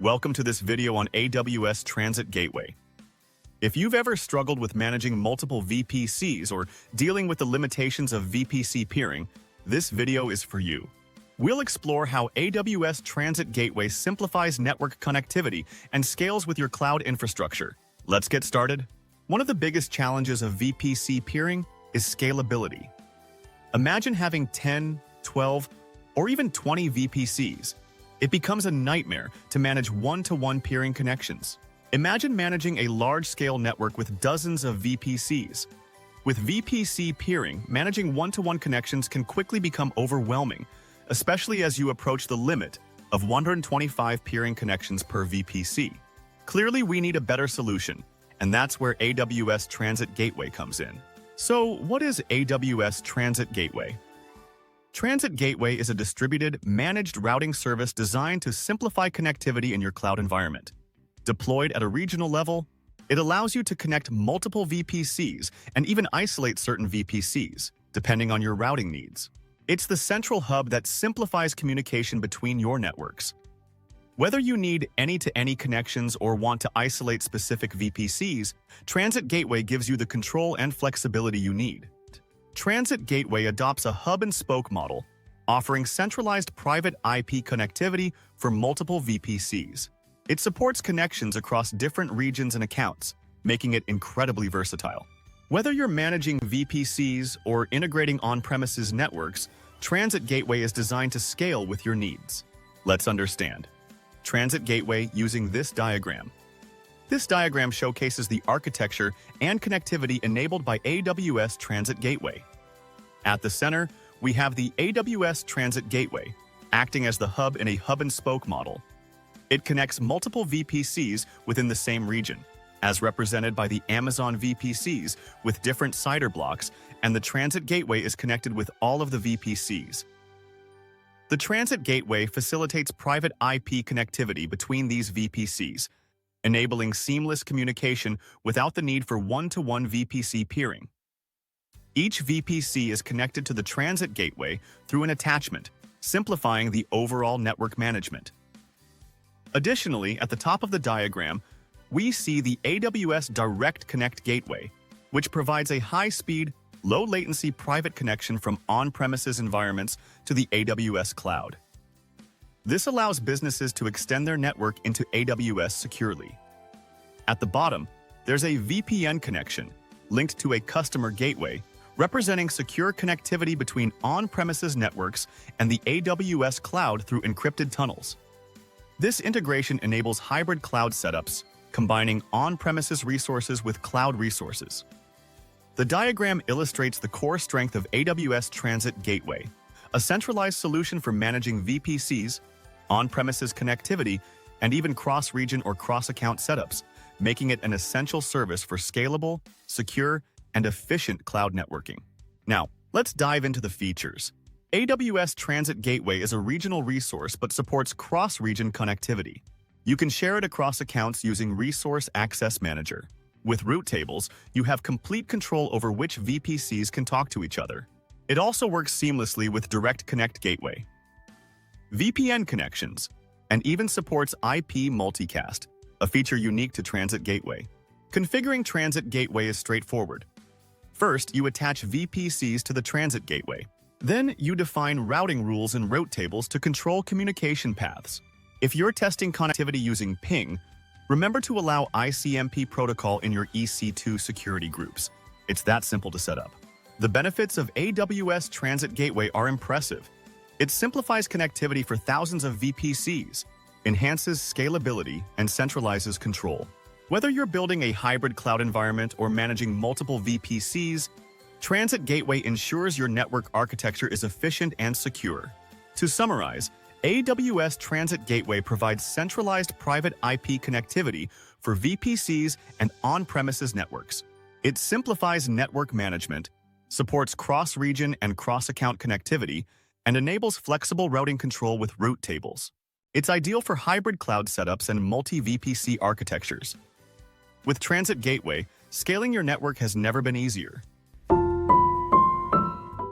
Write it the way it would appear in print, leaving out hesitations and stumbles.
Welcome to this video on AWS Transit Gateway. If you've ever struggled with managing multiple VPCs or dealing with the limitations of VPC peering, this video is for you. We'll explore how AWS Transit Gateway simplifies network connectivity and scales with your cloud infrastructure. Let's get started. One of the biggest challenges of VPC peering is scalability. Imagine having 10, 12, or even 20 VPCs. It becomes a nightmare to manage one-to-one peering connections. Imagine managing a large-scale network with dozens of VPCs. With VPC peering, managing one-to-one connections can quickly become overwhelming, especially as you approach the limit of 125 peering connections per VPC. Clearly, we need a better solution, and that's where AWS Transit Gateway comes in. So, what is AWS Transit Gateway? Transit Gateway is a distributed, managed routing service designed to simplify connectivity in your cloud environment. Deployed at a regional level, it allows you to connect multiple VPCs and even isolate certain VPCs, depending on your routing needs. It's the central hub that simplifies communication between your networks. Whether you need any-to-any connections or want to isolate specific VPCs, Transit Gateway gives you the control and flexibility you need. Transit Gateway adopts a hub-and-spoke model, offering centralized private IP connectivity for multiple VPCs. It supports connections across different regions and accounts, making it incredibly versatile. Whether you're managing VPCs or integrating on-premises networks, Transit Gateway is designed to scale with your needs. Let's understand Transit Gateway using this diagram. This diagram showcases the architecture and connectivity enabled by AWS Transit Gateway. At the center, we have the AWS Transit Gateway, acting as the hub in a hub-and-spoke model. It connects multiple VPCs within the same region, as represented by the Amazon VPCs with different CIDR blocks, and the Transit Gateway is connected with all of the VPCs. The Transit Gateway facilitates private IP connectivity between these VPCs, enabling seamless communication without the need for one-to-one VPC peering. Each VPC is connected to the Transit Gateway through an attachment, simplifying the overall network management. Additionally, at the top of the diagram, we see the AWS Direct Connect Gateway, which provides a high-speed, low-latency private connection from on-premises environments to the AWS cloud. This allows businesses to extend their network into AWS securely. At the bottom, there's a VPN connection linked to a customer gateway, representing secure connectivity between on-premises networks and the AWS cloud through encrypted tunnels. This integration enables hybrid cloud setups, combining on-premises resources with cloud resources. The diagram illustrates the core strength of AWS Transit Gateway, a centralized solution for managing VPCs, on-premises connectivity, and even cross-region or cross-account setups, making it an essential service for scalable, secure, and efficient cloud networking. Now, let's dive into the features. AWS Transit Gateway is a regional resource but supports cross-region connectivity. You can share it across accounts using Resource Access Manager. With route tables, you have complete control over which VPCs can talk to each other. It also works seamlessly with Direct Connect Gateway, VPN connections, and even supports IP multicast, a feature unique to Transit Gateway. Configuring Transit Gateway is straightforward. First, you attach VPCs to the Transit Gateway. Then, you define routing rules and route tables to control communication paths. If you're testing connectivity using ping, remember to allow ICMP protocol in your EC2 security groups. It's that simple to set up. The benefits of AWS Transit Gateway are impressive. It simplifies connectivity for thousands of VPCs, enhances scalability, and centralizes control. Whether you're building a hybrid cloud environment or managing multiple VPCs, Transit Gateway ensures your network architecture is efficient and secure. To summarize, AWS Transit Gateway provides centralized private IP connectivity for VPCs and on-premises networks. It simplifies network management, supports cross-region and cross-account connectivity, and enables flexible routing control with route tables. It's ideal for hybrid cloud setups and multi-VPC architectures. With Transit Gateway, scaling your network has never been easier.